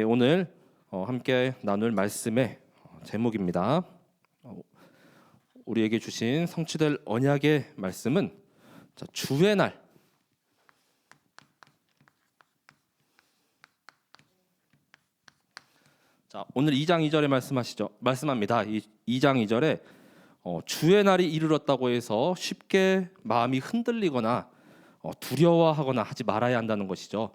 오늘 함께 나눌 말씀의 제목입니다. 우리에게 주신 성취될 언약의 말씀은 주의 날. 오늘 2장 2절에 말씀합니다. 2장 2절에 주의 날이 이르렀다고 해서 쉽게 마음이 흔들리거나 두려워하거나 하지 말아야 한다는 것이죠.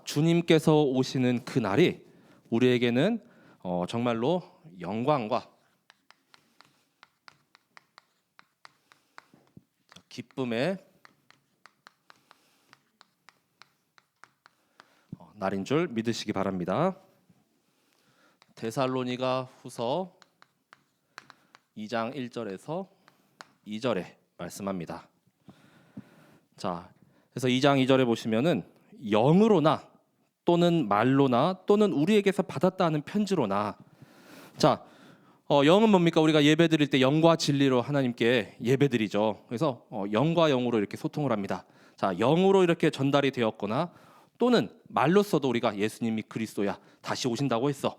주님께서 오시는 그 날이 우리에게는 정말로 영광과 기쁨의 날인 줄 믿으시기 바랍니다. 데살로니가 후서 2장 1절에서 2절에 말씀합니다. 그래서 2장 2절에 보시면은 영으로나 또는 말로나 또는 우리에게서 받았다 하는 편지로나. 영은 뭡니까? 우리가 예배 드릴 때 영과 진리로 하나님께 예배 드리죠. 그래서 영과 영으로 이렇게 소통을 합니다. 영으로 이렇게 전달이 되었거나 또는 말로써도 우리가 예수님이 그리스도야 다시 오신다고 했어.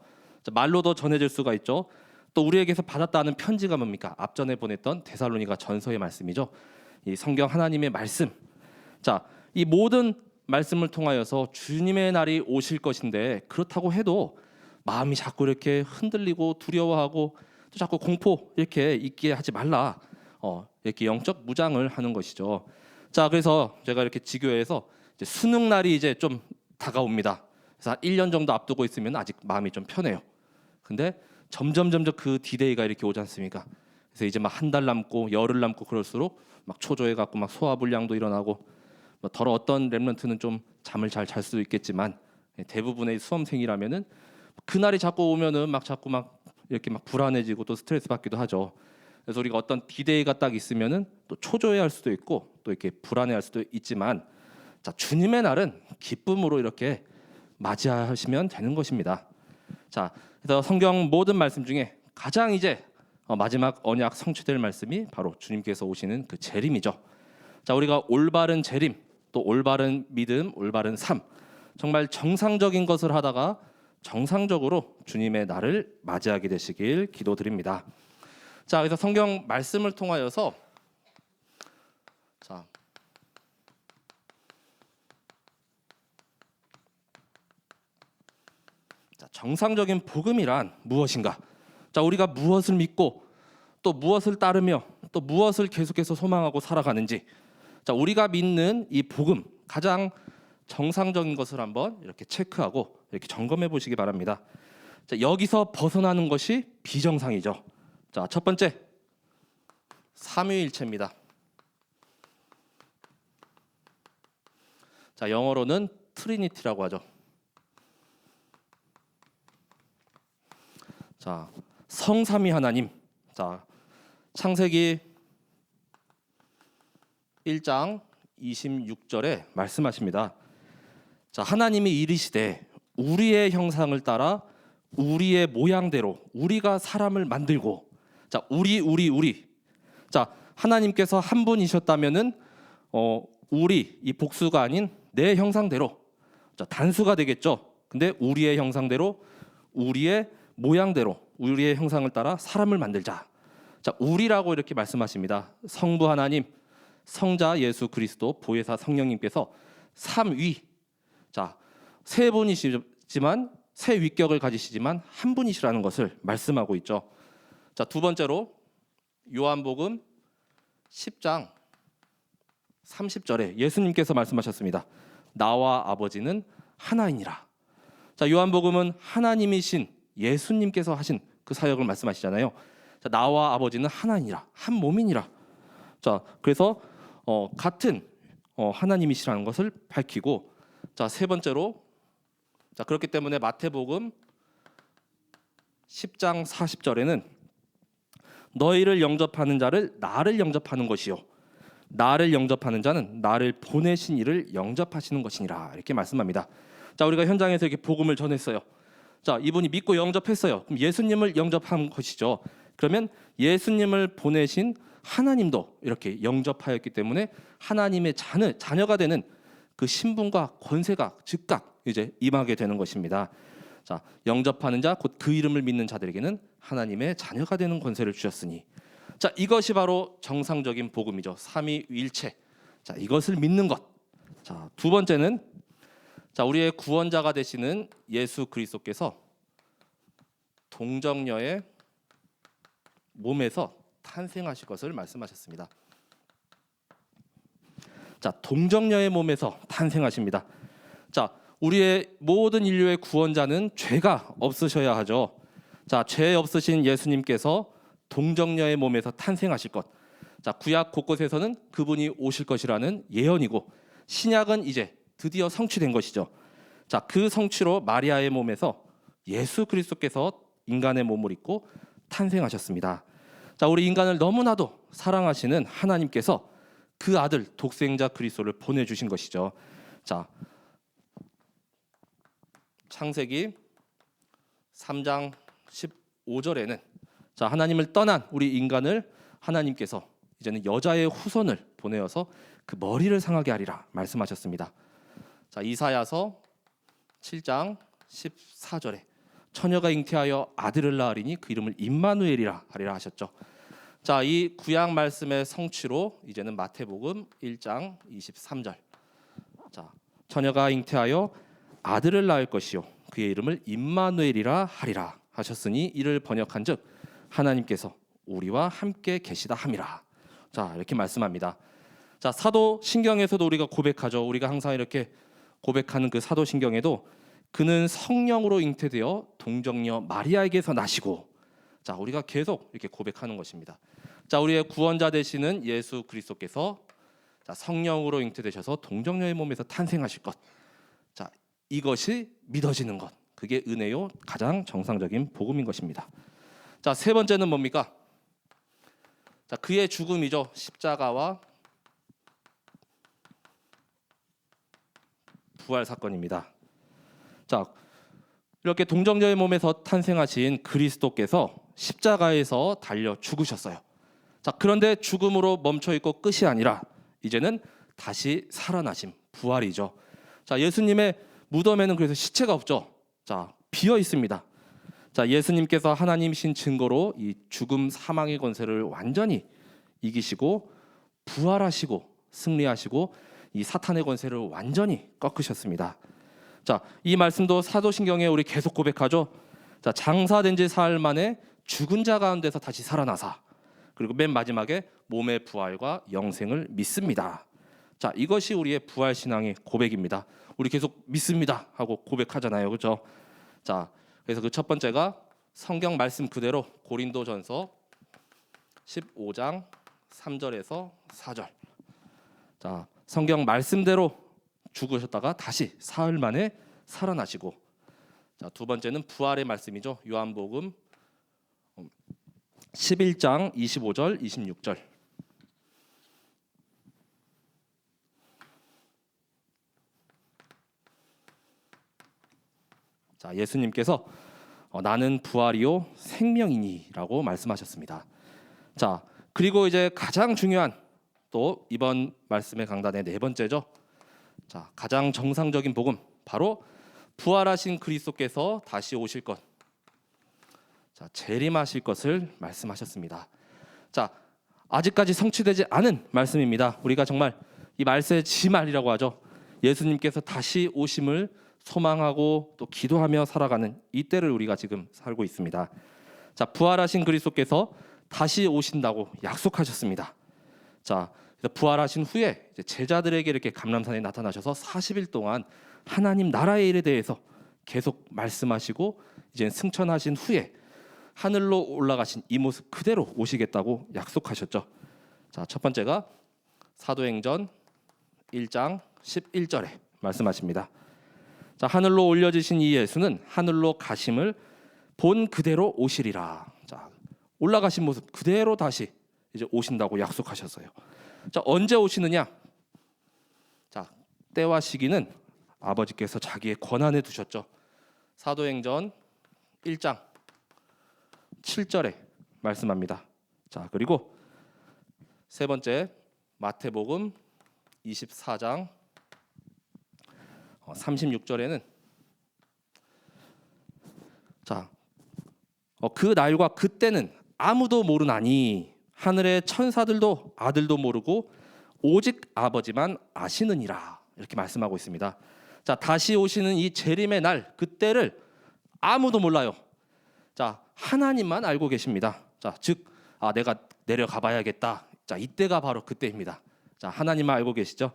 말로도 전해질 수가 있죠. 또 우리에게서 받았다 하는 편지가 뭡니까? 앞전에 보냈던 데살로니가 전서의 말씀이죠. 이 성경 하나님의 말씀. 이 모든 말씀을 통하여서 주님의 날이 오실 것인데, 그렇다고 해도 마음이 자꾸 이렇게 흔들리고 두려워하고 또 자꾸 공포 이렇게 있게 하지 말라. 이렇게 영적 무장을 하는 것이죠. 그래서 제가 이렇게 지교회에서 이제 수능 날이 이제 좀 다가옵니다. 그래서 한 1년 정도 앞두고 있으면 아직 마음이 좀 편해요. 근데 점점 그 디데이가 이렇게 오지 않습니까? 그래서 이제 막 한 달 남고 열흘 남고 그럴수록 막 초조해 갖고 막 소화불량도 일어나고, 더러 어떤 렘넌트는 좀 잠을 잘 잘 수도 있겠지만 대부분의 수험생이라면은 그날이 자꾸 오면은 자꾸 이렇게 불안해지고 또 스트레스 받기도 하죠. 그래서 우리가 어떤 디데이가 딱 있으면은 또 초조해할 수도 있고 또 이렇게 불안해할 수도 있지만, 주님의 날은 기쁨으로 이렇게 맞이하시면 되는 것입니다. 그래서 성경 모든 말씀 중에 가장 이제 마지막 언약 성취될 말씀이 바로 주님께서 오시는 그 재림이죠. 우리가 올바른 재림, 또 올바른 믿음, 올바른 삶, 정말 정상적인 것을 하다가 정상적으로 주님의 날을 맞이하게 되시길 기도드립니다. 그래서 성경 말씀을 통하여서 정상적인 복음이란 무엇인가? 우리가 무엇을 믿고 또 무엇을 따르며 또 무엇을 계속해서 소망하고 살아가는지, 우리가 믿는 이 복음, 가장 정상적인 것을 한번 이렇게 체크하고 이렇게 점검해 보시기 바랍니다. 여기서 벗어나는 것이 비정상이죠. 첫 번째, 삼위일체입니다. 영어로는 트리니티라고 하죠. 성삼위 하나님. 창세기 1장 26절에 말씀하십니다. 하나님이 이르시되 우리의 형상을 따라 우리의 모양대로 우리가 사람을 만들고. 우리. 하나님께서 한 분이셨다면은 우리, 이 복수가 아닌 내 형상대로, 단수가 되겠죠. 근데 우리의 형상대로, 우리의 모양대로, 우리의 형상을 따라 사람을 만들자. 우리라고 이렇게 말씀하십니다. 성부 하나님, 성자 예수 그리스도, 보혜사 성령님께서 삼위. 세 분이시지만 세 위격을 가지시지만 한 분이시라는 것을 말씀하고 있죠. 두 번째로 요한복음 10장 30절에 예수님께서 말씀하셨습니다. 나와 아버지는 하나이니라. 요한복음은 하나님이신 예수님께서 하신 그 사역을 말씀하시잖아요. 나와 아버지는 하나이니라, 한 몸이니라. 그래서 같은 하나님이시라는 것을 밝히고, 세 번째로, 그렇기 때문에 마태복음 10장 40절에는 너희를 영접하는 자를 나를 영접하는 것이요, 나를 영접하는 자는 나를 보내신 이를 영접하시는 것이니라, 이렇게 말씀합니다. 우리가 현장에서 이렇게 복음을 전했어요. 이분이 믿고 영접했어요. 그럼 예수님을 영접한 것이죠. 그러면 예수님을 보내신 하나님도 이렇게 영접하였기 때문에 하나님의 자녀가 되는 그 신분과 권세가 즉각 이제 임하게 되는 것입니다. 자, 영접하는 자 곧 그 이름을 믿는 자들에게는 하나님의 자녀가 되는 권세를 주셨으니. 자, 이것이 바로 정상적인 복음이죠. 삼위일체. 자, 이것을 믿는 것. 자, 두 번째는 자, 우리의 구원자가 되시는 예수 그리스도께서 동정녀의 몸에서 탄생하실 것을 말씀하셨습니다. 자, 동정녀의 몸에서 탄생하십니다. 자, 우리의 모든 인류의 구원자는 죄가 없으셔야 하죠. 자, 죄 없으신 예수님께서 동정녀의 몸에서 탄생하실 것. 자, 구약 곳곳에서는 그분이 오실 것이라는 예언이고 신약은 이제 드디어 성취된 것이죠. 자, 그 성취로 마리아의 몸에서 예수 그리스도께서 인간의 몸을 입고 탄생하셨습니다. 자, 우리 인간을 너무나도 사랑하시는 하나님께서 그 아들 독생자 그리스도를 보내주신 것이죠. 자, 창세기 3장 15절에는 자, 하나님을 떠난 우리 인간을 하나님께서 이제는 여자의 후손을 보내어서 그 머리를 상하게 하리라 말씀하셨습니다. 자, 이사야서 7장 14절에 처녀가 잉태하여 아들을 낳으리니 그 이름을 임마누엘이라 하리라 하셨죠. 자, 이 구약 말씀의 성취로 이제는 마태복음 1장 23절. 자, 처녀가 잉태하여 아들을 낳을 것이요 그의 이름을 임마누엘이라 하리라 하셨으니 이를 번역한즉 하나님께서 우리와 함께 계시다 함이라. 자, 이렇게 말씀합니다. 자, 사도신경에서도 우리가 고백하죠. 우리가 항상 이렇게 고백하는 그 사도신경에도 그는 성령으로 잉태되어 동정녀 마리아에게서 나시고. 자, 우리가 계속 이렇게 고백하는 것입니다. 자, 우리의 구원자 되시는 예수 그리스도께서 자, 성령으로 잉태되셔서 동정녀의 몸에서 탄생하실 것. 자, 이것이 믿어지는 것. 그게 은혜요 가장 정상적인 복음인 것입니다. 자, 세 번째는 뭡니까? 자, 그의 죽음이죠. 십자가와 부활 사건입니다. 자, 이렇게 동정녀의 몸에서 탄생하신 그리스도께서 십자가에서 달려 죽으셨어요. 자, 그런데 죽음으로 멈춰 있고 끝이 아니라 이제는 다시 살아나심, 부활이죠. 자, 예수님의 무덤에는 그래서 시체가 없죠. 자, 비어 있습니다. 자, 예수님께서 하나님이신 증거로 이 죽음 사망의 권세를 완전히 이기시고 부활하시고 승리하시고 이 사탄의 권세를 완전히 꺾으셨습니다. 자, 이 말씀도 사도신경에 우리 계속 고백하죠. 자, 장사된 지 사흘 만에 죽은 자 가운데서 다시 살아나사 그리고 맨 마지막에 몸의 부활과 영생을 믿습니다. 자, 이것이 우리의 부활 신앙의 고백입니다. 우리 계속 믿습니다 하고 고백하잖아요, 그렇죠? 자, 그래서 그 첫 번째가 성경 말씀 그대로 고린도전서 15장 3절에서 4절. 자, 성경 말씀대로 죽으셨다가 다시 사흘 만에 살아나시고. 자, 두 번째는 부활의 말씀이죠. 요한복음 11장 25절 26절. 자, 예수님께서 나는 부활이요 생명이니라고 말씀하셨습니다. 자, 그리고 이제 가장 중요한 또 이번 말씀의 강단의 네 번째죠. 자, 가장 정상적인 복음 바로 부활하신 그리스도께서 다시 오실 것. 자, 재림하실 것을 말씀하셨습니다. 자, 아직까지 성취되지 않은 말씀입니다. 우리가 정말 이 말세의 지말이라고 하죠. 예수님께서 다시 오심을 소망하고 또 기도하며 살아가는 이때를 우리가 지금 살고 있습니다. 자, 부활하신 그리스도께서 다시 오신다고 약속하셨습니다. 자, 부활하신 후에 제자들에게 이렇게 감람산에 나타나셔서 40일 동안 하나님 나라의 일에 대해서 계속 말씀하시고 이제 승천하신 후에 하늘로 올라가신 이 모습 그대로 오시겠다고 약속하셨죠. 자, 첫 번째가 사도행전 1장 11절에 말씀하십니다. 자, 하늘로 올려지신 이 예수는 하늘로 가심을 본 그대로 오시리라. 자, 올라가신 모습 그대로 다시 이제 오신다고 약속하셨어요. 자, 언제 오시느냐? 자, 때와 시기는 아버지께서 자기의 권한에 두셨죠. 사도행전 1장 7절에 말씀합니다. 자, 그리고 세 번째 마태복음 24장 36절에는 자, 그 날과 그때는 아무도 모르나니 하늘의 천사들도 아들도 모르고 오직 아버지만 아시느니라. 이렇게 말씀하고 있습니다. 자, 다시 오시는 이 재림의 날, 그때를 아무도 몰라요. 자, 하나님만 알고 계십니다. 자, 즉 내가 내려가 봐야겠다. 자, 이때가 바로 그때입니다. 자, 하나님만 알고 계시죠.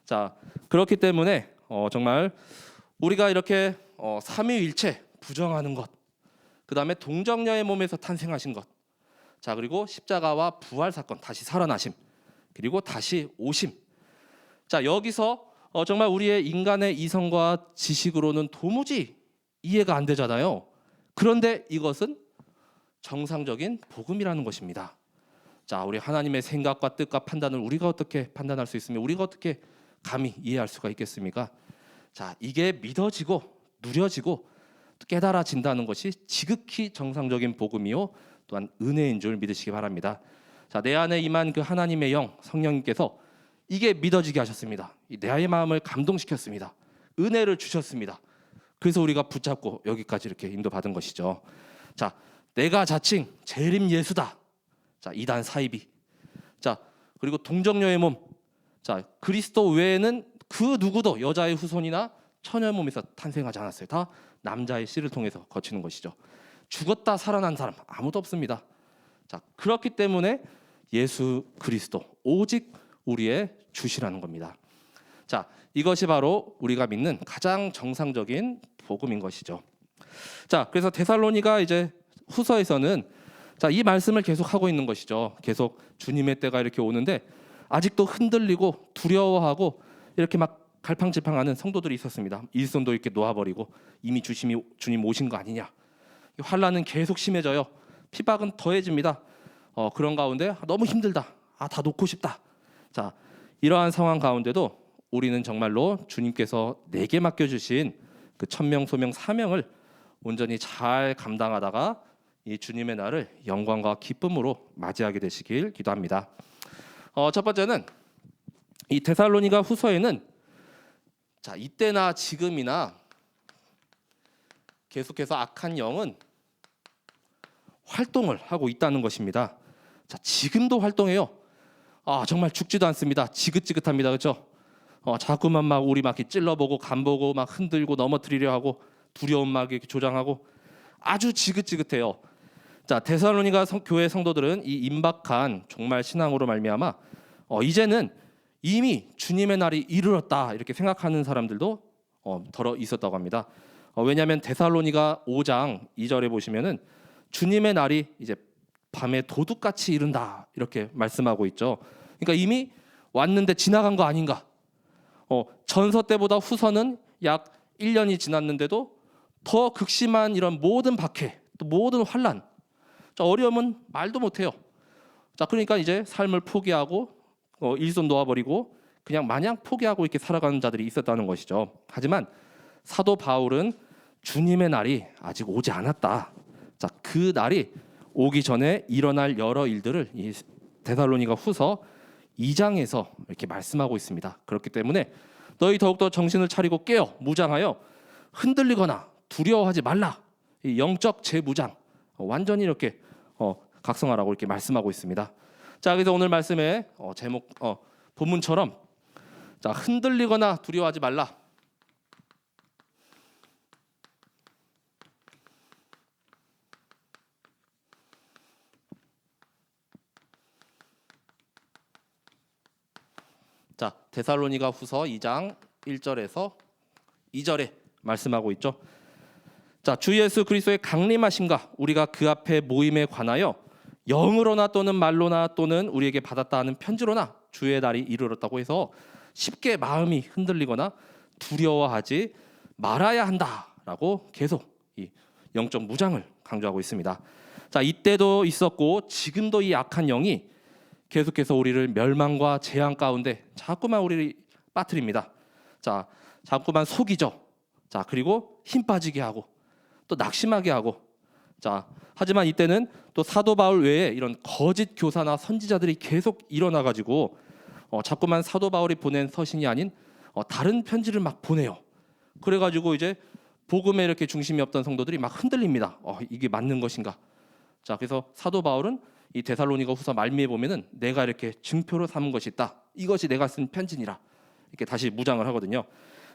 자, 그렇기 때문에 정말 우리가 이렇게 삼위일체 부정하는 것, 그 다음에 동정녀의 몸에서 탄생하신 것, 자, 그리고 십자가와 부활 사건, 다시 살아나심, 그리고 다시 오심. 자, 여기서 정말 우리의 인간의 이성과 지식으로는 도무지 이해가 안 되잖아요. 그런데 이것은 정상적인 복음이라는 것입니다. 자, 우리 하나님의 생각과 뜻과 판단을 우리가 어떻게 판단할 수 있으며 우리가 어떻게 감히 이해할 수가 있겠습니까? 자, 이게 믿어지고 누려지고 깨달아진다는 것이 지극히 정상적인 복음이요 또한 은혜인 줄 믿으시기 바랍니다. 자, 내 안에 임한 그 하나님의 영 성령님께서 이게 믿어지게 하셨습니다. 내 마음을 감동시켰습니다. 은혜를 주셨습니다. 그래서 우리가 붙잡고 여기까지 이렇게 인도받은 것이죠. 자, 내가 자칭 재림 예수다. 자, 이단 사이비. 자, 그리고 동정녀의 몸. 자, 그리스도 외에는 그 누구도 여자의 후손이나 처녀의 몸에서 탄생하지 않았어요. 다 남자의 씨를 통해서 거치는 것이죠. 죽었다 살아난 사람 아무도 없습니다. 자, 그렇기 때문에 예수 그리스도 오직 우리의 주시라는 겁니다. 자, 이것이 바로 우리가 믿는 가장 정상적인 복음인 것이죠. 자, 그래서 데살로니가 이제 후서에서는 자, 이 말씀을 계속 하고 있는 것이죠. 계속 주님의 때가 이렇게 오는데 아직도 흔들리고 두려워하고 이렇게 막 갈팡질팡하는 성도들이 있었습니다. 일손도 이렇게 놓아버리고 이미 주님 오신 거 아니냐. 환란은 계속 심해져요. 피박은 더해집니다. 그런 가운데 너무 힘들다. 다 놓고 싶다. 자, 이러한 상황 가운데도 우리는 정말로 주님께서 내게 맡겨주신 그 천명소명 사명을 온전히 잘 감당하다가 이 주님의 날을 영광과 기쁨으로 맞이하게 되시길 기도합니다. 첫 번째는 이 데살로니가 후서에는 자, 이때나 지금이나 계속해서 악한 영은 활동을 하고 있다는 것입니다. 자, 지금도 활동해요. 정말 죽지도 않습니다. 지긋지긋합니다. 그렇죠? 자꾸만 막 우리 막 찔러보고 간보고 막 흔들고 넘어뜨리려 하고 두려움 막 이렇게 조장하고 아주 지긋지긋해요. 자, 데살로니가 교회 성도들은 이 임박한 종말 신앙으로 말미암아 이제는 이미 주님의 날이 이르렀다 이렇게 생각하는 사람들도 더러 있었다고 합니다. 왜냐하면 데살로니가 5장 2절에 보시면은 주님의 날이 이제 밤에 도둑같이 이른다 이렇게 말씀하고 있죠. 그러니까 이미 왔는데 지나간 거 아닌가? 전서 때보다 후서는 약 1년이 지났는데도 더 극심한 이런 모든 박해, 또 모든 환란, 어려움은 말도 못해요. 자, 그러니까 이제 삶을 포기하고 일손 놓아버리고 그냥 마냥 포기하고 이렇게 살아가는 자들이 있었다는 것이죠. 하지만 사도 바울은 주님의 날이 아직 오지 않았다. 자, 그 날이 오기 전에 일어날 여러 일들을 이 데살로니가 후서 2장에서 이렇게 말씀하고 있습니다. 그렇기 때문에 너희 더욱더 정신을 차리고 깨어 무장하여 흔들리거나 두려워하지 말라. 이 영적 재무장 완전히 이렇게 각성하라고 이렇게 말씀하고 있습니다. 자, 그래서 오늘 말씀의 제목 본문처럼 자, 흔들리거나 두려워하지 말라. 자, 데살로니가 후서 2장 1절에서 2절에 말씀하고 있죠. 자, 주 예수 그리스도의 강림하심과 우리가 그 앞에 모임에 관하여 영으로나 또는 말로나 또는 우리에게 받았다 하는 편지로나 주의 날이 이르렀다고 해서 쉽게 마음이 흔들리거나 두려워하지 말아야 한다라고 계속 이 영적 무장을 강조하고 있습니다. 자, 이때도 있었고 지금도 이 악한 영이 계속해서 우리를 멸망과 재앙 가운데 자꾸만 우리를 빠뜨립니다. 자, 자꾸만 속이죠. 자, 그리고 힘 빠지게 하고 또 낙심하게 하고. 자, 하지만 이때는 또 사도 바울 외에 이런 거짓 교사나 선지자들이 계속 일어나 가지고 자꾸만 사도 바울이 보낸 서신이 아닌 다른 편지를 막 보내요. 그래 가지고 이제 복음에 이렇게 중심이 없던 성도들이 막 흔들립니다. 이게 맞는 것인가? 자, 그래서 사도 바울은 이 데살로니가후서 말미에 보면은 내가 이렇게 증표로 삼은 것이 있다. 이것이 내가 쓴 편지니라. 이렇게 다시 무장을 하거든요.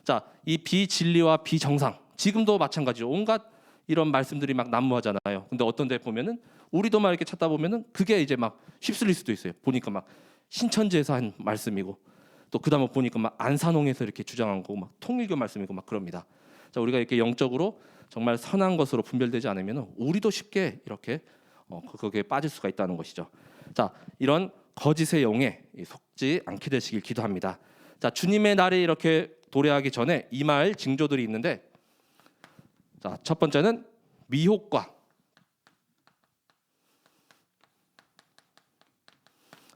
자, 이 비진리와 비정상 지금도 마찬가지로 온갖 이런 말씀들이 막 난무하잖아요. 근데 어떤 데 보면은 우리도 막 이렇게 찾다 보면은 그게 이제 막 휩쓸릴 수도 있어요. 보니까 막 신천지에서 한 말씀이고 또 그다음에 보니까 막 안산홍에서 이렇게 주장한 거고 막 통일교 말씀이고 막 그럽니다. 자, 우리가 이렇게 영적으로 정말 선한 것으로 분별되지 않으면 우리도 쉽게 이렇게 거기에 빠질 수가 있다는 것이죠. 자, 이런 거짓의 영에 속지 않게 되시길 기도합니다. 자, 주님의 날이 이렇게 도래하기 전에 임할 징조들이 있는데, 자, 첫 번째는 미혹과,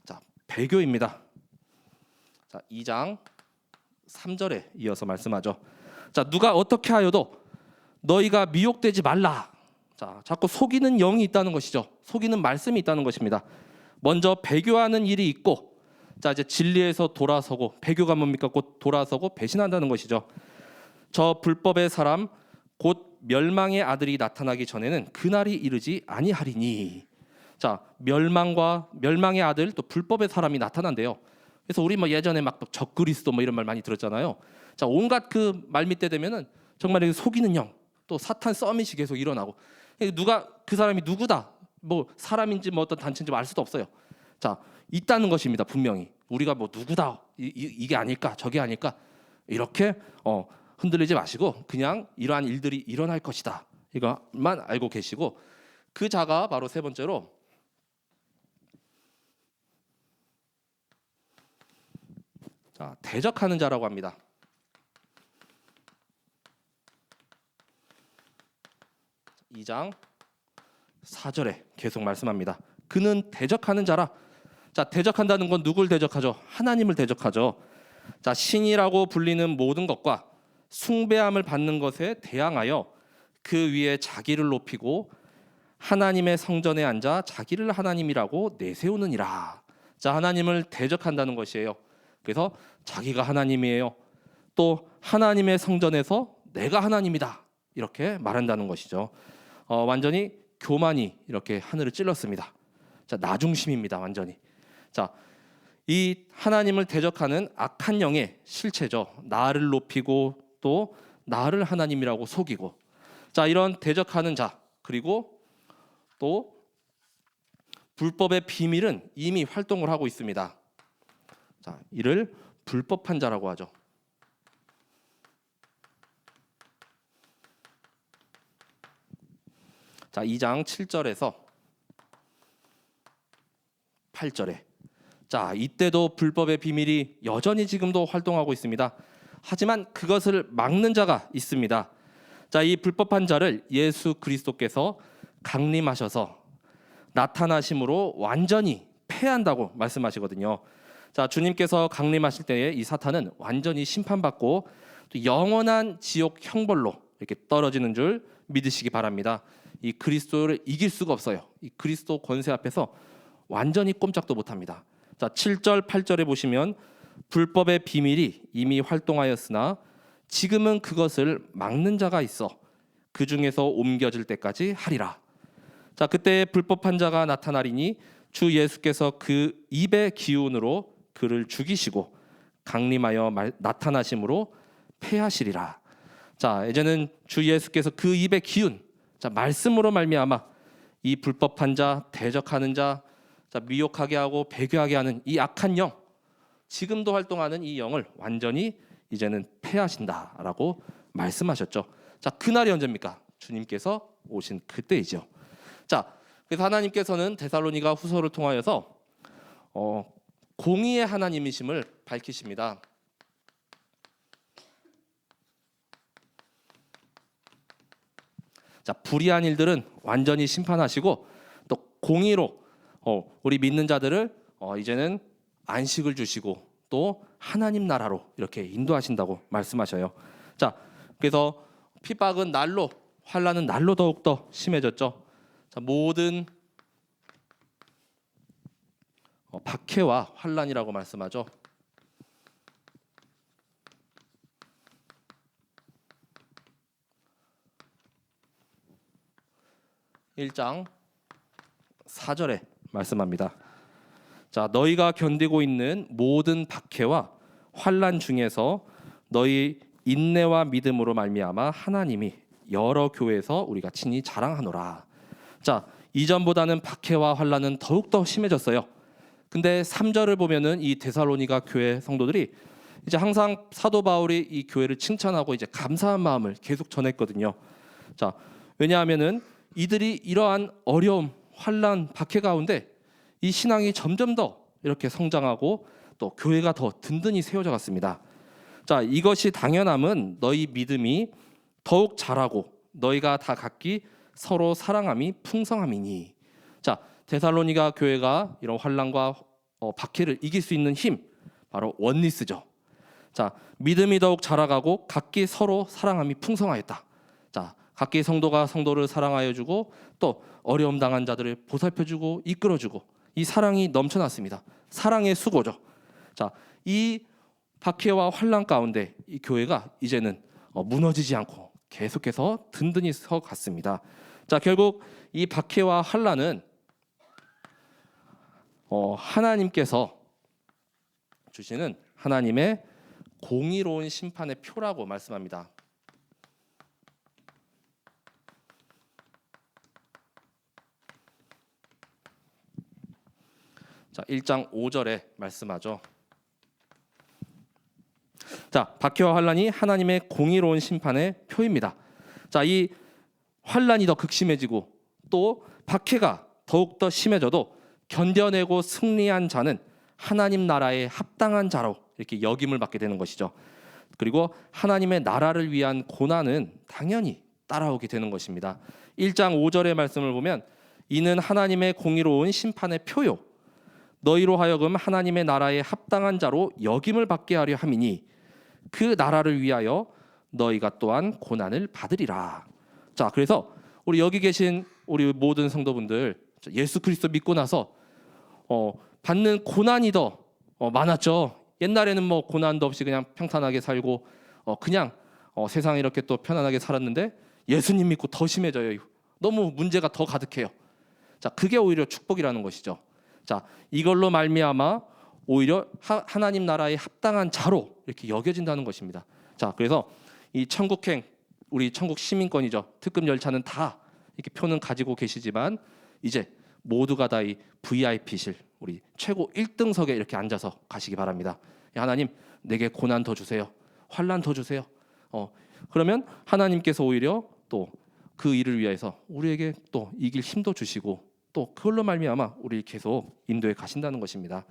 자, 배교입니다. 자, 2장 3절에 이어서 말씀하죠. 자, 누가 어떻게 하여도 너희가 미혹되지 말라. 자, 자꾸 속이는 영이 있다는 것이죠. 속이는 말씀이 있다는 것입니다. 먼저 배교하는 일이 있고, 자, 이제 진리에서 돌아서고, 배교가 뭡니까? 곧 돌아서고 배신한다는 것이죠. 저 불법의 사람 곧 멸망의 아들이 나타나기 전에는 그날이 이르지 아니하리니. 자, 멸망의 아들, 또 불법의 사람이 나타난대요. 그래서 우리 뭐 예전에 막 적그리스도 뭐 이런 말 많이 들었잖아요. 자, 온갖 그 말 밑에 되면은 정말 속이는 영, 또 사탄 서밋이 계속 일어나고, 누가 그 사람이 누구다, 뭐 사람인지 뭐 어떤 단체인지 알 수도 없어요. 자, 있다는 것입니다. 분명히 우리가 뭐 누구다, 이게 아닐까, 저게 아닐까, 이렇게 흔들리지 마시고 그냥 이러한 일들이 일어날 것이다, 이것만 알고 계시고, 그 자가 바로 세 번째로 자, 대적하는 자라고 합니다. 2장 4절에 계속 말씀합니다. 그는 대적하는 자라. 자, 대적한다는 건 누굴 대적하죠? 하나님을 대적하죠. 자, 신이라고 불리는 모든 것과 숭배함을 받는 것에 대항하여 그 위에 자기를 높이고 하나님의 성전에 앉아 자기를 하나님이라고 내세우느니라. 자, 하나님을 대적한다는 것이에요. 그래서 자기가 하나님이에요. 또 하나님의 성전에서 내가 하나님이다, 이렇게 말한다는 것이죠. 완전히 교만이 이렇게 하늘을 찔렀습니다. 자, 나 중심입니다, 완전히. 자, 이 하나님을 대적하는 악한 영의 실체죠. 나를 높이고 또 나를 하나님이라고 속이고. 자, 이런 대적하는 자, 그리고 또 불법의 비밀은 이미 활동을 하고 있습니다. 자, 이를 불법한 자라고 하죠. 자, 2장 7절에서 8절에, 자, 이때도 불법의 비밀이 여전히 지금도 활동하고 있습니다. 하지만 그것을 막는 자가 있습니다. 자, 이 불법한 자를 예수 그리스도께서 강림하셔서 나타나심으로 완전히 패한다고 말씀하시거든요. 자, 주님께서 강림하실 때에 이 사탄은 완전히 심판받고 또 영원한 지옥 형벌로 이렇게 떨어지는 줄 믿으시기 바랍니다. 이 그리스도를 이길 수가 없어요. 이 그리스도 권세 앞에서 완전히 꼼짝도 못합니다. 자, 7절 8절에 보시면 불법의 비밀이 이미 활동하였으나 지금은 그것을 막는 자가 있어 그 중에서 옮겨질 때까지 하리라. 자, 그때 불법한 자가 나타나리니 주 예수께서 그 입의 기운으로 그를 죽이시고 강림하여 나타나심으로 패하시리라. 자, 이제는 주 예수께서 그 입의 기운, 자, 말씀으로 말미암아 이 불법한 자, 대적하는 자, 자, 미혹하게 하고 배교하게 하는 이 악한 영, 지금도 활동하는 이 영을 완전히 이제는 패하신다라고 말씀하셨죠. 자, 그날이 언제입니까? 주님께서 오신 그때이죠. 자, 그래서 하나님께서는 데살로니가 후서를 통하여서 공의의 하나님이심을 밝히십니다. 자, 불의한 일들은 완전히 심판하시고 또 공의로 우리 믿는 자들을 이제는 안식을 주시고 또 하나님 나라로 이렇게 인도하신다고 말씀하셔요. 자, 그래서 핍박은 날로, 환난은 날로 더욱더 심해졌죠. 자, 모든 박해와 환난이라고 말씀하죠. 1장 4절에 말씀합니다. 자, 너희가 견디고 있는 모든 박해와 환난 중에서 너희 인내와 믿음으로 말미암아 하나님이 여러 교회에서 우리가 친히 자랑하노라. 자, 이전보다는 박해와 환난은 더욱더 심해졌어요. 근데 3절을 보면은 이 데살로니가 교회 성도들이 이제 항상 사도 바울이 이 교회를 칭찬하고 이제 감사한 마음을 계속 전했거든요. 자, 왜냐하면은 이들이 이러한 어려움, 환난, 박해 가운데 이 신앙이 점점 더 이렇게 성장하고 또 교회가 더 든든히 세워져 갔습니다. 자, 이것이 당연함은 너희 믿음이 더욱 자라고 너희가 다 각기 서로 사랑함이 풍성함이니. 자, 데살로니가 교회가 이런 환난과 박해를 이길 수 있는 힘, 바로 원리스죠. 자, 믿음이 더욱 자라가고 각기 서로 사랑함이 풍성하였다. 자, 각기 성도가 성도를 사랑하여 주고 또 어려움 당한 자들을 보살펴 주고 이끌어 주고 이 사랑이 넘쳐났습니다. 사랑의 수고죠. 자, 이 박해와 환난 가운데 이 교회가 이제는 무너지지 않고 계속해서 든든히 서 갔습니다. 자, 결국 이 박해와 환난은 하나님께서 주시는 하나님의 공의로운 심판의 표라고 말씀합니다. 자, 1장 5절에 말씀하죠. 자, 박해와 환난이 하나님의 공의로운 심판의 표입니다. 자, 이 환난이 더 극심해지고 또 박해가 더욱 더 심해져도 견뎌내고 승리한 자는 하나님 나라에 합당한 자로 이렇게 역임을 받게 되는 것이죠. 그리고 하나님의 나라를 위한 고난은 당연히 따라오게 되는 것입니다. 1장 5절의 말씀을 보면 이는 하나님의 공의로운 심판의 표요 너희로 하여금 하나님의 나라에 합당한 자로 역임을 받게 하려 함이니 그 나라를 위하여 너희가 또한 고난을 받으리라. 자, 그래서 우리 여기 계신 우리 모든 성도분들 예수 그리스도 믿고 나서 받는 고난이 더 많았죠. 옛날에는 뭐 고난도 없이 그냥 평탄하게 살고 그냥 세상에 이렇게 또 편안하게 살았는데 예수님 믿고 더 심해져요. 너무 문제가 더 가득해요. 자, 그게 오히려 축복이라는 것이죠. 자, 이걸로 말미암아 오히려 하나님 나라에 합당한 자로 이렇게 여겨진다는 것입니다. 자, 그래서 이 천국행 우리 천국 시민권이죠. 특급 열차는 다 이렇게 표는 가지고 계시지만 이제 모두가 다 이 VIP실 우리 최고 1등석에 이렇게 앉아서 가시기 바랍니다. 하나님 내게 고난 더 주세요. 환난 더 주세요. 그러면 하나님께서 오히려 또 그 일을 위해서 우리에게 또 이길 힘도 주시고 또 그걸로 말미암아 우리 계속 인도에 가신다는 것입니다.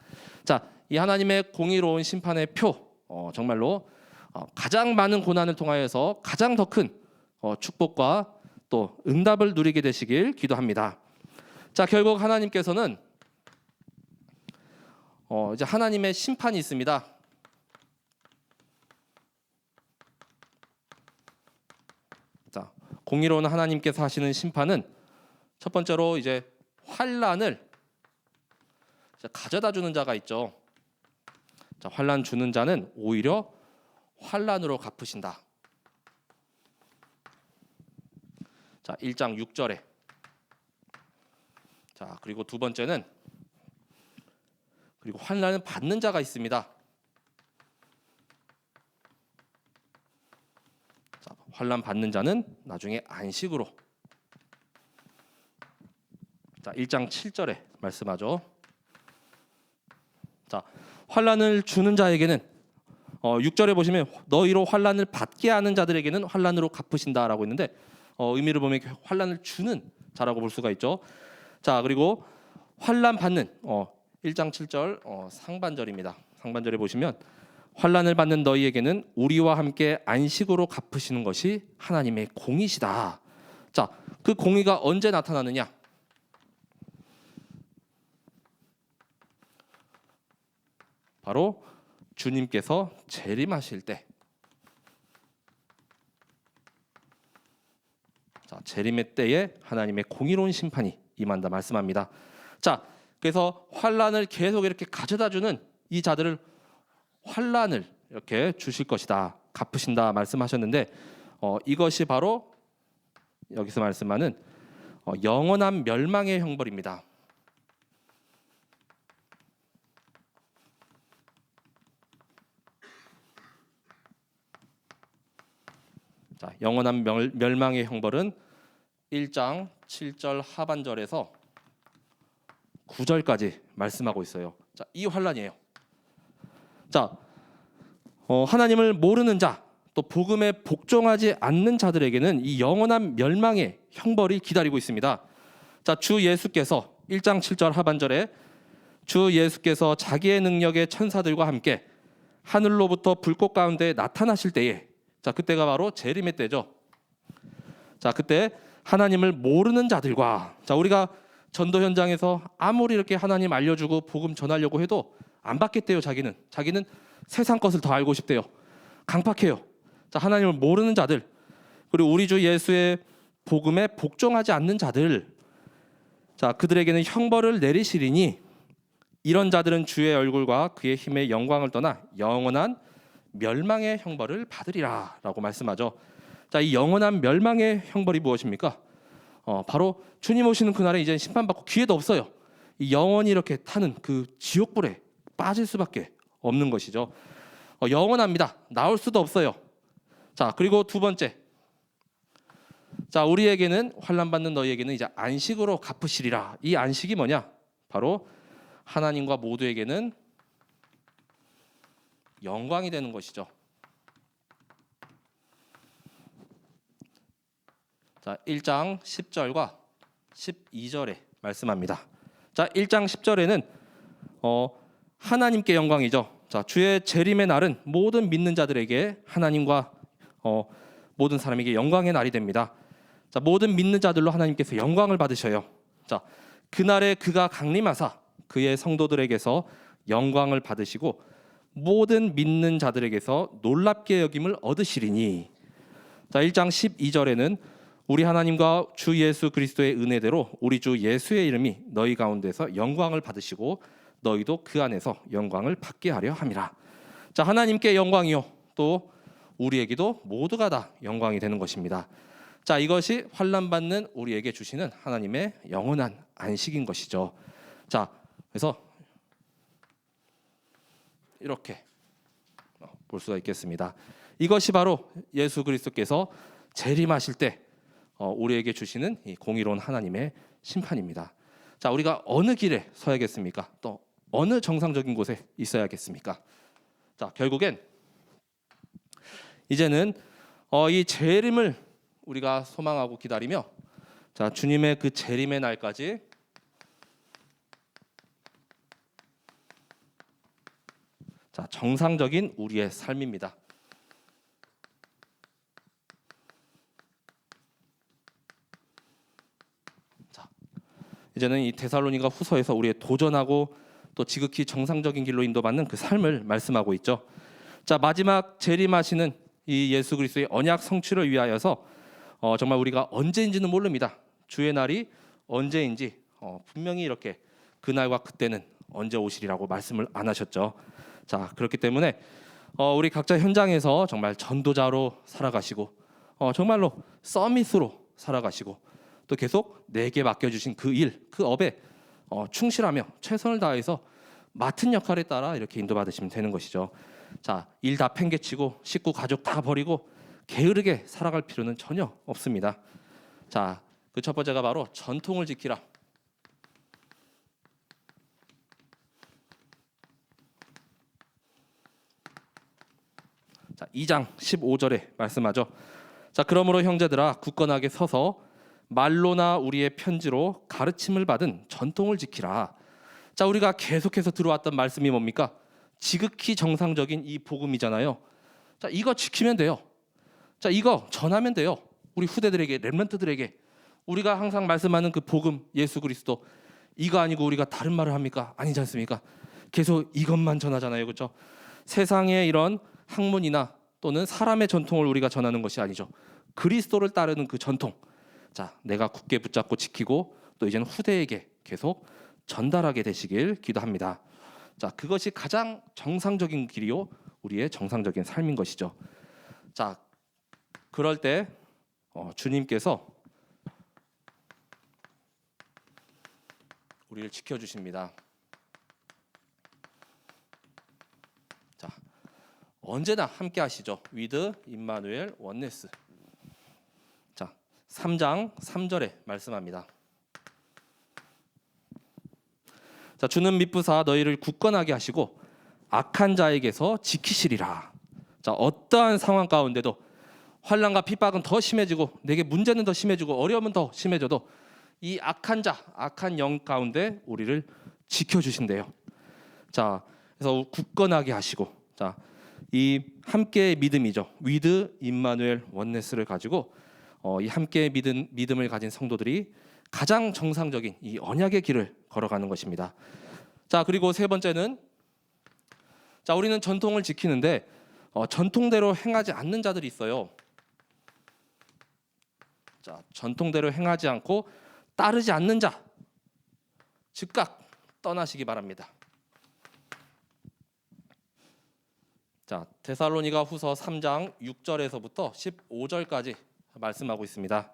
자, 이 하나님의 공의로운 심판의 표 정말로 가장 많은 고난을 통하여서 가장 더 큰 축복과 또 응답을 누리게 되시길 기도합니다. 자, 결국 하나님께서는 이제 하나님의 심판이 있습니다. 자, 공의로운 하나님께서 하시는 심판은 첫 번째로 이제 환난을 가져다 주는 자가 있죠. 자, 환난 주는 자는 오히려 환난으로 갚으신다. 자, 1장 6절에 자, 그리고 두 번째는 그리고 환난을 받는 자가 있습니다. 자, 환난 받는 자는 나중에 안식으로 자, 1장 7절에 말씀하죠. 자, 환난을 주는 자에게는 6절에 보시면 너희로 환난을 받게 하는 자들에게는 환난으로 갚으신다라고 있는데 의미를 보면 환난을 주는 자라고 볼 수가 있죠. 자, 그리고 환난 받는 1장 7절 상반절입니다. 상반절에 보시면 환난을 받는 너희에게는 우리와 함께 안식으로 갚으시는 것이 하나님의 공의시다. 자, 그 공의가 언제 나타나느냐? 바로 주님께서 재림하실 때. 자, 재림의 때에 하나님의 공의로운 심판이 임한다 말씀합니다. 자, 그래서 환난을 계속 이렇게 가져다주는 이 자들을 환난을 이렇게 주실 것이다, 갚으신다 말씀하셨는데 이것이 바로 여기서 말씀하는 영원한 멸망의 형벌입니다. 자, 영원한 멸망의 형벌은 1장 7절 하반절에서 9절까지 말씀하고 있어요. 자, 이 환란이에요. 자, 하나님을 모르는 자, 또 복음에 복종하지 않는 자들에게는 이 영원한 멸망의 형벌이 기다리고 있습니다. 자, 주 예수께서 1장 7절 하반절에 주 예수께서 자기의 능력의 천사들과 함께 하늘로부터 불꽃 가운데 나타나실 때에, 자, 그때가 바로 재림의 때죠. 자, 그때 하나님을 모르는 자들과, 자, 우리가 전도 현장에서 아무리 이렇게 하나님 알려주고 복음 전하려고 해도 안 받겠대요. 자기는 세상 것을 더 알고 싶대요. 강팍해요. 자, 하나님을 모르는 자들, 그리고 우리 주 예수의 복음에 복종하지 않는 자들, 자, 그들에게는 형벌을 내리시리니 이런 자들은 주의 얼굴과 그의 힘의 영광을 떠나 영원한 멸망의 형벌을 받으리라 라고 말씀하죠. 자, 이 영원한 멸망의 형벌이 무엇입니까? 바로 주님 오시는 그날에 이제 심판받고 기회도 없어요. 이 영원히 이렇게 타는 그 지옥불에 빠질 수밖에 없는 것이죠. 영원합니다. 나올 수도 없어요. 자, 그리고 두 번째, 자, 우리에게는 환난 받는 너희에게는 이제 안식으로 갚으시리라. 이 안식이 뭐냐? 바로 하나님과 모두에게는 영광이 되는 것이죠. 자, 1장 10절과 12절에 말씀합니다. 자, 1장 10절에는 하나님께 영광이죠. 자, 주의 재림의 날은 모든 믿는 자들에게 하나님과 모든 사람에게 영광의 날이 됩니다. 자, 모든 믿는 자들로 하나님께서 영광을 받으셔요. 자, 그날에 그가 강림하사 그의 성도들에게서 영광을 받으시고 모든 믿는 자들에게서 놀랍게 여김을 얻으시리니. 자, 1장 12절에는 우리 하나님과 주 예수 그리스도의 은혜대로 우리 주 예수의 이름이 너희 가운데서 영광을 받으시고 너희도 그 안에서 영광을 받게 하려 함이라. 자, 하나님께 영광이요, 또 우리에게도 모두가 다 영광이 되는 것입니다. 자, 이것이 환난 받는 우리에게 주시는 하나님의 영원한 안식인 것이죠. 자, 그래서 이렇게 볼 수가 있겠습니다. 이것이 바로 예수 그리스도께서 재림하실 때 우리에게 주시는 이 공의로운 하나님의 심판입니다. 자, 우리가 어느 길에 서야겠습니까? 또 어느 정상적인 곳에 있어야겠습니까? 자, 결국엔 이제는 이 재림을 우리가 소망하고 기다리며, 자, 주님의 그 재림의 날까지 자, 정상적인 우리의 삶입니다. 자, 이제는 이 데살로니가 후서에서 우리의 도전하고 또 지극히 정상적인 길로 인도받는 그 삶을 말씀하고 있죠. 자, 마지막 재림하시는 이 예수 그리스도의 언약 성취를 위하여서 정말 우리가 언제인지는 모릅니다. 주의 날이 언제인지 분명히 이렇게 그날과 그때는 언제 오시리라고 말씀을 안 하셨죠. 자, 그렇기 때문에 우리 각자 현장에서 정말 전도자로 살아가시고 정말로 서밋으로 살아가시고 또 계속 내게 맡겨주신 그 일, 그 업에 충실하며 최선을 다해서 맡은 역할에 따라 이렇게 인도받으시면 되는 것이죠. 자, 일 다 팽개치고 식구 가족 다 버리고 게으르게 살아갈 필요는 전혀 없습니다. 자, 그 첫 번째가 바로 전통을 지키라. 자, 2장 15절에 말씀하죠. 자, 그러므로 형제들아 굳건하게 서서 말로나 우리의 편지로 가르침을 받은 전통을 지키라. 자, 우리가 계속해서 들어왔던 말씀이 뭡니까? 지극히 정상적인 이 복음이잖아요. 자, 이거 지키면 돼요. 자, 이거 전하면 돼요. 우리 후대들에게, 렘넌트들에게. 우리가 항상 말씀하는 그 복음, 예수 그리스도, 이거 아니고 우리가 다른 말을 합니까? 아니지 않습니까? 계속 이것만 전하잖아요, 그렇죠? 세상의 이런 학문이나 또는 사람의 전통을 우리가 전하는 것이 아니죠. 그리스도를 따르는 그 전통. 자, 내가 굳게 붙잡고 지키고 또 이제는 후대에게 계속 전달하게 되시길 기도합니다. 자, 그것이 가장 정상적인 길이요, 우리의 정상적인 삶인 것이죠. 자, 그럴 때 주님께서 우리를 지켜주십니다. 자, 언제나 함께 하시죠. with 임마누엘 원네스. 자, 3장 3절에 말씀합니다. 자, 주는 미쁘사 너희를 굳건하게 하시고 악한 자에게서 지키시리라. 자, 어떠한 상황 가운데도 환난과 핍박은 더 심해지고 내게 문제는 더 심해지고 어려움은 더 심해져도 이 악한 자, 악한 영 가운데 우리를 지켜주신대요. 자, 그래서 굳건하게 하시고, 자, 이 함께의 믿음이죠. with 임마누엘 원네스를 가지고 이 함께의 믿음을 가진 성도들이 가장 정상적인 이 언약의 길을 걸어가는 것입니다. 자, 그리고 세 번째는, 자, 우리는 전통을 지키는데 전통대로 행하지 않는 자들이 있어요. 자, 전통대로 행하지 않고 따르지 않는 자 즉각 떠나시기 바랍니다. 자, 데살로니가 후서 3장 6절에서부터 15절까지 말씀하고 있습니다.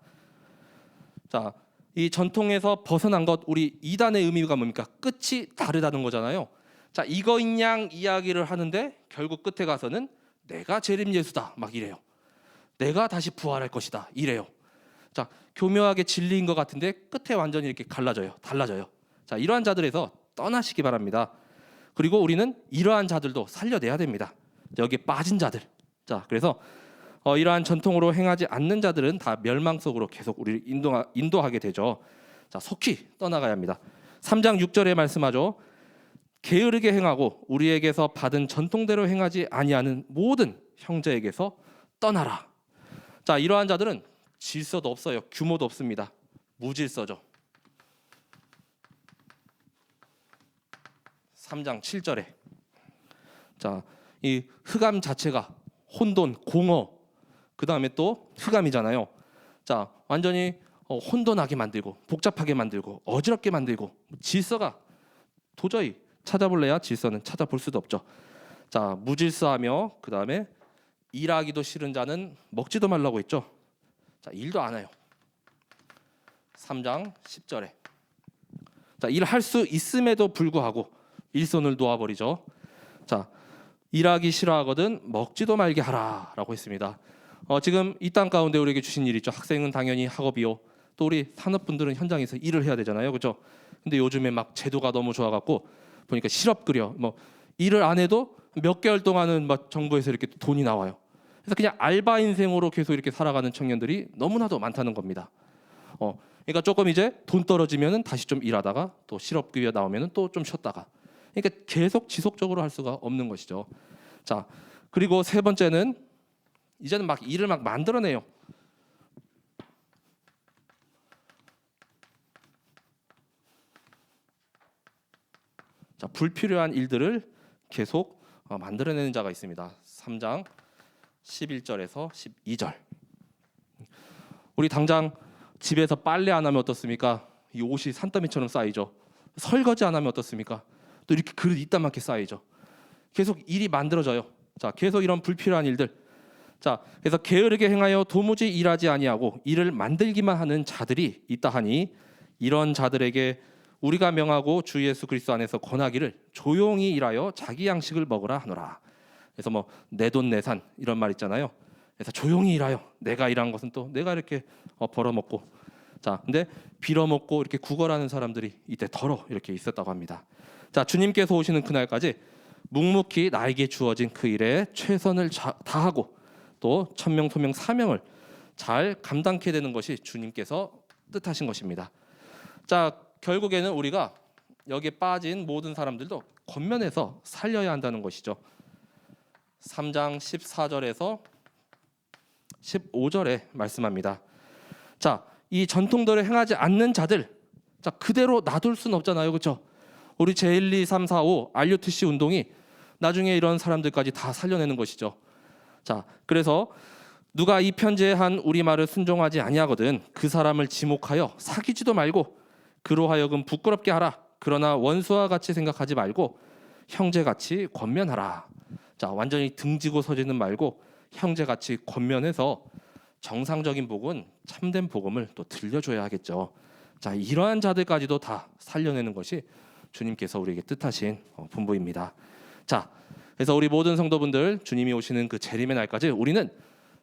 자, 이 전통에서 벗어난 것, 우리 이단의 의미가 뭡니까? 끝이 다르다는 거잖아요. 자, 이거인 양 이야기를 하는데 결국 끝에 가서는 내가 재림 예수다 막 이래요. 내가 다시 부활할 것이다 이래요. 자, 교묘하게 진리인 것 같은데 끝에 완전히 이렇게 달라져요. 자, 이러한 자들에서 떠나시기 바랍니다. 그리고 우리는 이러한 자들도 살려내야 됩니다. 여기에 빠진 자들. 자, 그래서 이러한 전통으로 행하지 않는 자들은 다 멸망 속으로 계속 우리를 인도하게 되죠. 자, 속히 떠나가야 합니다. 3장 6절에 말씀하죠. 게으르게 행하고 우리에게서 받은 전통대로 행하지 아니하는 모든 형제에게서 떠나라. 자, 이러한 자들은 질서도 없어요. 규모도 없습니다. 무질서죠. 3장 7절에, 자, 이 흑암 자체가 혼돈, 공허, 그 다음에 또 흑암이잖아요. 자, 완전히 혼돈하게 만들고 복잡하게 만들고 어지럽게 만들고 질서가 도저히 찾아볼래야 질서는 찾아볼 수도 없죠. 자, 무질서하며 그 다음에 일하기도 싫은 자는 먹지도 말라고 했죠. 자, 일도 안 해요. 3장 10절에, 자, 일할 수 있음에도 불구하고 일손을 놓아버리죠. 자, 일하기 싫어하거든 먹지도 말게 하라라고 했습니다. 지금 이 땅 가운데 우리에게 주신 일 있죠. 학생은 당연히 학업이요. 또 우리 산업분들은 현장에서 일을 해야 되잖아요, 그렇죠? 근데 요즘에 막 제도가 너무 좋아갖고 보니까 실업급여, 뭐 일을 안 해도 몇 개월 동안은 막 정부에서 이렇게 돈이 나와요. 그래서 그냥 알바 인생으로 계속 이렇게 살아가는 청년들이 너무나도 많다는 겁니다. 그러니까 조금 이제 돈 떨어지면은 다시 좀 일하다가 또 실업급여 나오면은 또 좀 쉬었다가, 그러니까 계속 지속적으로 할 수가 없는 것이죠. 자, 그리고 세 번째는 이제는 막 일을 막 만들어내요. 자, 불필요한 일들을 계속 만들어내는 자가 있습니다. 3장 11절에서 12절. 우리 당장 집에서 빨래 안 하면 어떻습니까? 이 옷이 산더미처럼 쌓이죠. 설거지 안 하면 어떻습니까? 또 이렇게 그릇 이따만하게 쌓이죠. 계속 일이 만들어져요. 자, 계속 이런 불필요한 일들. 자, 그래서 게으르게 행하여 도무지 일하지 아니하고 일을 만들기만 하는 자들이 있다 하니 이런 자들에게 우리가 명하고 주 예수 그리스도 안에서 권하기를 조용히 일하여 자기 양식을 먹으라 하노라. 그래서 뭐 내 돈 내산 이런 말 있잖아요. 그래서 조용히 일하여, 내가 일한 것은 또 내가 이렇게 벌어먹고, 자, 근데 빌어먹고 이렇게 구걸하는 사람들이 이때 더러 이렇게 있었다고 합니다. 자, 주님께서 오시는 그날까지 묵묵히 나에게 주어진 그 일에 최선을 다하고 또 천명소명 사명을 잘 감당케 되는 것이 주님께서 뜻하신 것입니다. 자, 결국에는 우리가 여기에 빠진 모든 사람들도 권면해서 살려야 한다는 것이죠. 3장 14절에서 15절에 말씀합니다. 자, 이 전통대로 행하지 않는 자들, 자, 그대로 놔둘 수는 없잖아요, 그렇죠? 우리 제1, 2, 3, 4, 5 RUTC 운동이 나중에 이런 사람들까지 다 살려내는 것이죠. 자, 그래서 누가 이 편지에 한 우리 말을 순종하지 아니하거든 그 사람을 지목하여 사귀지도 말고 그로 하여금 부끄럽게 하라. 그러나 원수와 같이 생각하지 말고 형제같이 권면하라. 자, 완전히 등지고 서지는 말고 형제같이 권면해서 정상적인 복은 참된 복음을 또 들려줘야 하겠죠. 자, 이러한 자들까지도 다 살려내는 것이 주님께서 우리에게 뜻하신 분부입니다. 자, 그래서 우리 모든 성도분들, 주님이 오시는 그 재림의 날까지 우리는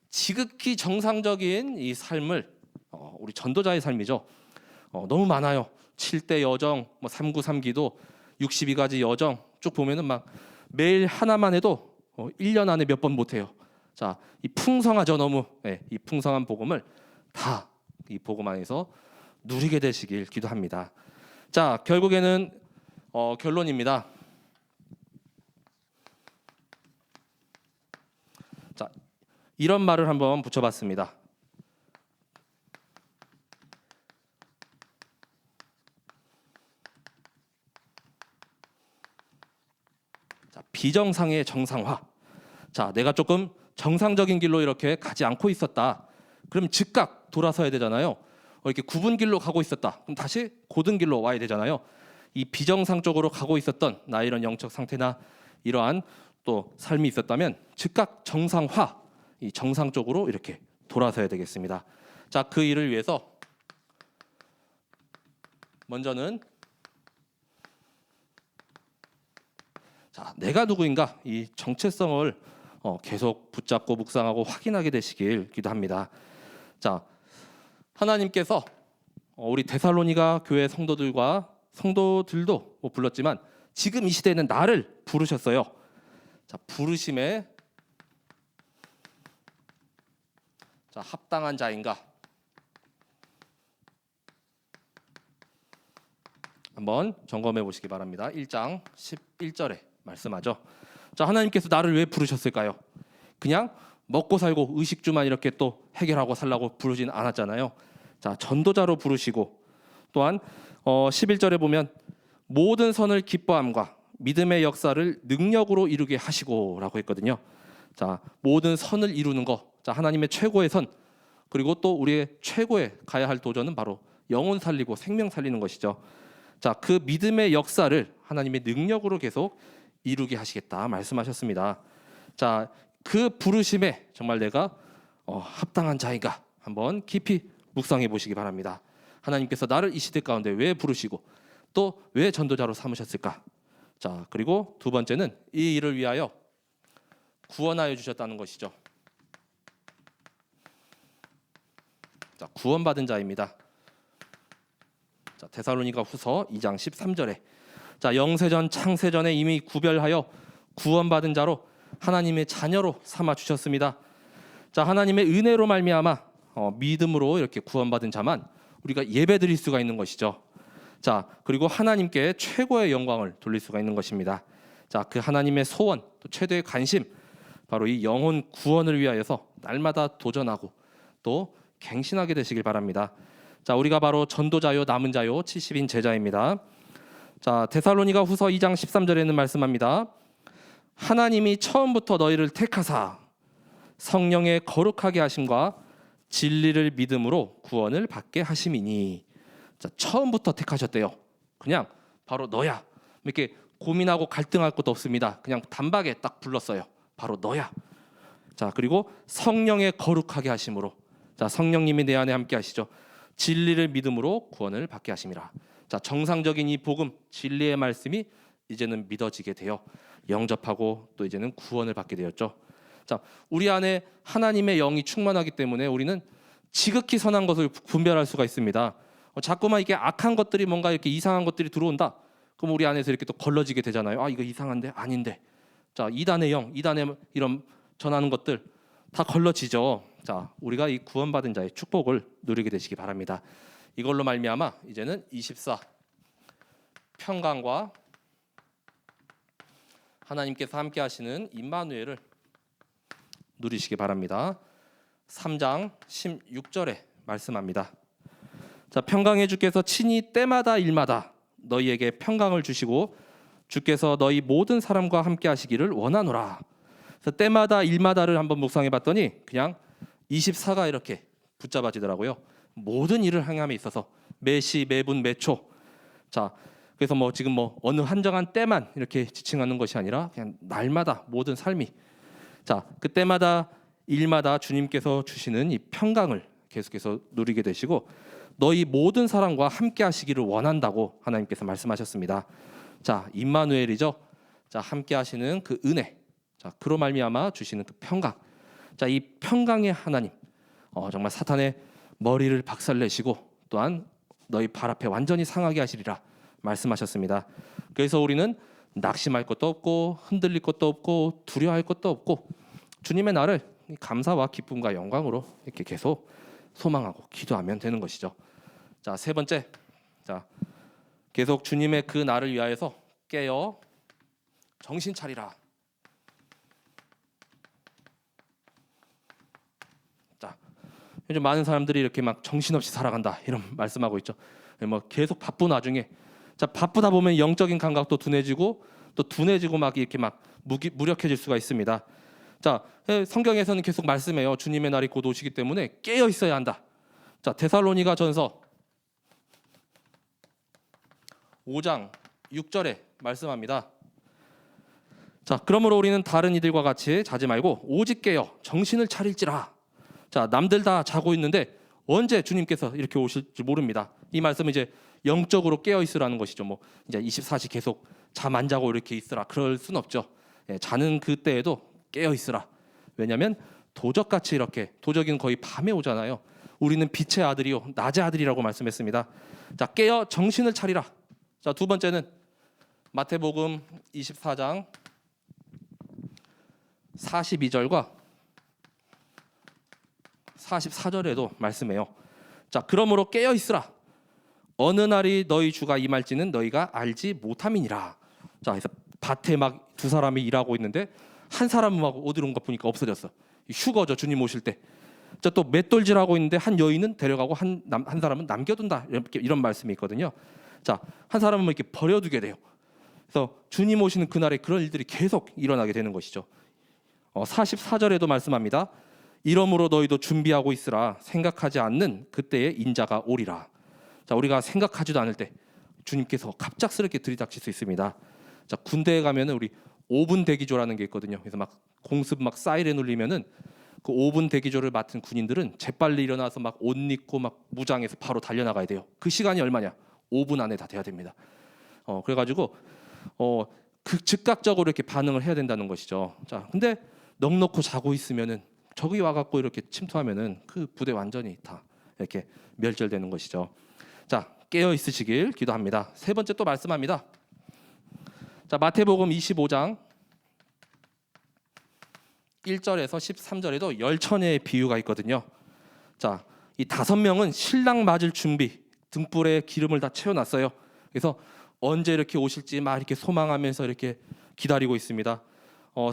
지극히 정상적인 이 삶을, 우리 전도자의 삶이죠. 너무 많아요. 7대 여정, 393기도, 62가지 여정 쭉 보면은 막 매일 하나만 해도 1년 안에 몇 번 못해요. 자, 이 풍성하죠, 너무. 네, 이 풍성한 복음을 다 이 복음 안에서 누리게 되시길 기도합니다. 자, 결국에는 결론입니다. 자, 이런 말을 한번 붙여봤습니다. 자, 비정상의 정상화. 자, 내가 조금 정상적인 길로 이렇게 가지 않고 있었다. 그럼 즉각 돌아서야 되잖아요. 이렇게 굽은 길로 가고 있었다. 그럼 다시 고든 길로 와야 되잖아요. 이 비정상적으로 가고 있었던 나의 이런 영적 상태나 이러한 또 삶이 있었다면 즉각 정상화, 이 정상 쪽으로 이렇게 돌아서야 되겠습니다. 자, 그 일을 위해서 먼저는 자, 내가 누구인가 이 정체성을 계속 붙잡고 묵상하고 확인하게 되시길 기도합니다. 자, 하나님께서 우리 데살로니가 교회 성도들도 불렀지만 지금 이 시대에는 나를 부르셨어요. 자, 부르심에 자, 합당한 자인가 한번 점검해 보시기 바랍니다. 1장 11절에 말씀하죠. 자, 하나님께서 나를 왜 부르셨을까요? 그냥 먹고 살고 의식주만 이렇게 또 해결하고 살라고 부르진 않았잖아요. 자, 전도자로 부르시고 또한 11절에 보면 모든 선을 기뻐함과 믿음의 역사를 능력으로 이루게 하시고라고 했거든요. 자, 모든 선을 이루는 거, 자, 하나님의 최고의 선, 그리고 또 우리의 최고의 가야 할 도전은 바로 영혼 살리고 생명 살리는 것이죠. 자, 그 믿음의 역사를 하나님의 능력으로 계속 이루게 하시겠다 말씀하셨습니다. 자, 그 부르심에 정말 내가 합당한 자인가 한번 깊이 묵상해 보시기 바랍니다. 하나님께서 나를 이 시대 가운데 왜 부르시고 또 왜 전도자로 삼으셨을까? 자, 그리고 두 번째는 이 일을 위하여 구원하여 주셨다는 것이죠. 자, 구원받은 자입니다. 자, 데살로니가 후서 2장 13절에 자, 영세전 창세전에 이미 구별하여 구원받은 자로 하나님의 자녀로 삼아 주셨습니다. 자, 하나님의 은혜로 말미암아 믿음으로 이렇게 구원받은 자만 우리가 예배드릴 수가 있는 것이죠. 자, 그리고 하나님께 최고의 영광을 돌릴 수가 있는 것입니다. 자, 그 하나님의 소원, 또 최대의 관심, 바로 이 영혼 구원을 위하여서 날마다 도전하고 또 갱신하게 되시길 바랍니다. 자, 우리가 바로 전도자요 남은 자요 70인 제자입니다. 자, 데살로니가 후서 2장 13절에는 말씀합니다. 하나님이 처음부터 너희를 택하사 성령의 거룩하게 하심과 진리를 믿음으로 구원을 받게 하심이니. 자, 처음부터 택하셨대요. 그냥 바로 너야. 이렇게 고민하고 갈등할 것도 없습니다. 그냥 단박에 딱 불렀어요. 바로 너야. 자, 그리고 성령의 거룩하게 하심으로. 자, 성령님이 내 안에 함께 하시죠. 진리를 믿음으로 구원을 받게 하심이라. 자, 정상적인 이 복음, 진리의 말씀이 이제는 믿어지게 되어 영접하고 또 이제는 구원을 받게 되었죠. 자, 우리 안에 하나님의 영이 충만하기 때문에 우리는 지극히 선한 것을 분별할 수가 있습니다. 자꾸만 이게 악한 것들이 뭔가 이렇게 이상한 것들이 들어온다. 그럼 우리 안에서 이렇게 또 걸러지게 되잖아요. 아, 이거 이상한데 아닌데. 자, 이단의 영, 이단의 이런 전하는 것들 다 걸러지죠. 자, 우리가 이 구원받은 자의 축복을 누리게 되시기 바랍니다. 이걸로 말미암아 이제는 24 평강과 하나님께서 함께 하시는 임마누엘을 누리시기 바랍니다. 3장 16절에 말씀합니다. 자, 평강의 주께서 친히 때마다 일마다 너희에게 평강을 주시고 주께서 너희 모든 사람과 함께 하시기를 원하노라. 그래서 때마다 일마다를 한번 묵상해 봤더니 그냥 24가 이렇게 붙잡아지더라고요. 모든 일을 행함에 있어서 매시 매분 매초. 자, 그래서 지금 어느 한정한 때만 이렇게 지칭하는 것이 아니라 그냥 날마다 모든 삶이. 자, 그 때마다 일마다 주님께서 주시는 이 평강을 계속해서 누리게 되시고 너희 모든 사람과 함께 하시기를 원한다고 하나님께서 말씀하셨습니다. 자, 임마누엘이죠. 자, 함께 하시는 그 은혜. 자, 그로 말미암아 주시는 그 평강. 자, 이 평강의 하나님. 정말 사탄의 머리를 박살내시고 또한 너희 발 앞에 완전히 상하게 하시리라 말씀하셨습니다. 그래서 우리는 낙심할 것도 없고 흔들릴 것도 없고 두려워할 것도 없고 주님의 날을 감사와 기쁨과 영광으로 이렇게 계속 소망하고 기도하면 되는 것이죠. 자, 세 번째. 자, 계속 주님의 그 날을 위하여서 깨어 정신 차리라. 자, 요즘 많은 사람들이 이렇게 막 정신없이 살아간다 이런 말씀하고 있죠. 뭐 계속 바쁜 와중에 자, 바쁘다 보면 영적인 감각도 둔해지고 또 둔해지고 막 이렇게 막 무력해질 수가 있습니다. 자, 성경에서는 계속 말씀해요. 주님의 날이 곧 오시기 때문에 깨어 있어야 한다. 자, 데살로니가 전서 5장 6절에 말씀합니다. 자, 그러므로 우리는 다른 이들과 같이 자지 말고 오직 깨어 정신을 차릴지라. 자, 남들 다 자고 있는데 언제 주님께서 이렇게 오실지 모릅니다. 이 말씀은 이제 영적으로 깨어 있으라는 것이죠. 뭐 이제 24시 계속 잠 안 자고 이렇게 있으라 그럴 순 없죠. 자는 그때에도 깨어 있으라. 왜냐하면 도적같이 이렇게 도적은 거의 밤에 오잖아요. 우리는 빛의 아들이요 낮의 아들이라고 말씀했습니다. 자, 깨어 정신을 차리라. 자, 두 번째는 마태복음 24장 42절과 44절에도 말씀해요. 자, 그러므로 깨어 있으라. 어느 날이 너희 주가 임할지는 너희가 알지 못함이니라. 자, 그래서 밭에 막 두 사람이 일하고 있는데 한 사람은 막 어디로 온 거 보니까 없어졌어. 휴거죠, 주님 오실 때. 자, 또 맷돌질하고 있는데 한 여인은 데려가고 한 사람은 남겨둔다. 이런 말씀이 있거든요. 자, 한 사람은 이렇게 버려두게 돼요. 그래서 주님 오시는 그날에 그런 일들이 계속 일어나게 되는 것이죠. 44절에도 말씀합니다. 이러므로 너희도 준비하고 있으라. 생각하지 않는 그때의 인자가 오리라. 자, 우리가 생각하지도 않을 때 주님께서 갑작스럽게 들이닥칠 수 있습니다. 자, 군대에 가면은 우리 5분 대기조라는 게 있거든요. 그래서 막 공습 막 사이렌 울리면은 그 5분 대기조를 맡은 군인들은 재빨리 일어나서 막 옷 입고 막 무장해서 바로 달려나가야 돼요. 그 시간이 얼마냐? 5분 안에 다 돼야 됩니다. 그래가지고 그 즉각적으로 이렇게 반응을 해야 된다는 것이죠. 자, 근데 넋놓고 자고 있으면은 적이 와갖고 이렇게 침투하면은 그 부대 완전히 다 이렇게 멸절되는 것이죠. 자, 깨어 있으시길 기도합니다. 세 번째 또 말씀합니다. 자, 마태복음 25장 1절에서 13절에도 열처녀의 비유가 있거든요. 자, 이 5명은 신랑 맞을 준비, 등불에 기름을 다 채워놨어요. 그래서 언제 이렇게 오실지 막 이렇게 소망하면서 이렇게 기다리고 있습니다.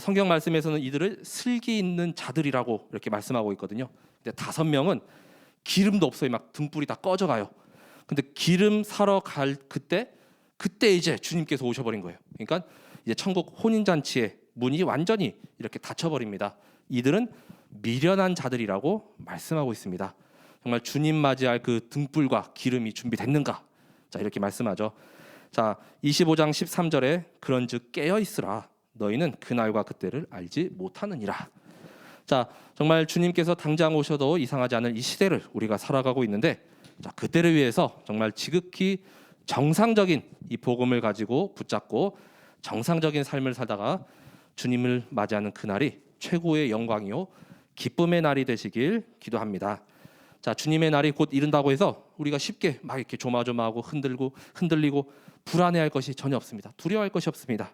성경 말씀에서는 이들을 슬기 있는 자들이라고 이렇게 말씀하고 있거든요. 근데 5명은 기름도 없어요. 막 등불이 다 꺼져가요. 근데 기름 사러 갈 그때 이제 주님께서 오셔버린 거예요. 그러니까 이제 천국 혼인잔치의 문이 완전히 이렇게 닫혀버립니다. 이들은 미련한 자들이라고 말씀하고 있습니다. 정말 주님 맞이할 그 등불과 기름이 준비됐는가? 자, 이렇게 말씀하죠. 자, 25장 13절에 그런즉 깨어 있으라. 너희는 그날과 그때를 알지 못하느니라. 자, 정말 주님께서 당장 오셔도 이상하지 않을 이 시대를 우리가 살아가고 있는데, 자, 그때를 위해서 정말 지극히 정상적인 이 복음을 가지고 붙잡고 정상적인 삶을 살다가 주님을 맞이하는 그날이 최고의 영광이요 기쁨의 날이 되시길 기도합니다. 자, 주님의 날이 곧 이른다고 해서 우리가 쉽게 막 이렇게 조마조마하고 흔들리고 불안해할 것이 전혀 없습니다. 두려워할 것이 없습니다.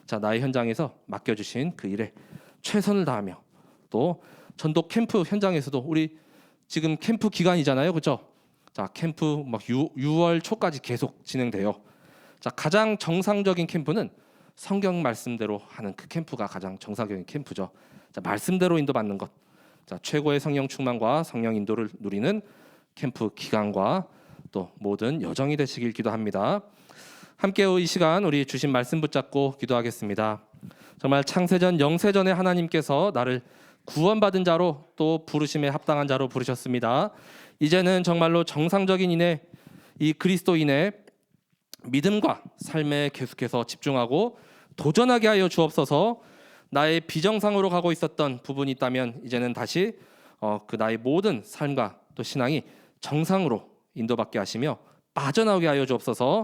자, 나의 현장에서 맡겨주신 그 일에 최선을 다하며 또 전도 캠프 현장에서도 우리 지금 캠프 기간이잖아요, 그렇죠? 자, 캠프 막 6월 초까지 계속 진행돼요. 자, 가장 정상적인 캠프는 성경 말씀대로 하는 그 캠프가 가장 정상적인 캠프죠. 자, 말씀대로 인도받는 것. 자, 최고의 성령 충만과 성령 인도를 누리는 캠프 기간과 또 모든 여정이 되시길 기도합니다. 함께 이 시간 우리 주신 말씀 붙잡고 기도하겠습니다. 정말 창세전 영세전에 하나님께서 나를 구원받은 자로 또 부르심에 합당한 자로 부르셨습니다. 이제는 정말로 정상적인 이 그리스도인의 믿음과 삶에 계속해서 집중하고 도전하게 하여 주옵소서. 나의 비정상으로 가고 있었던 부분이 있다면 이제는 다시 그 나의 모든 삶과 또 신앙이 정상으로 인도받게 하시며 빠져나오게 하여 주옵소서.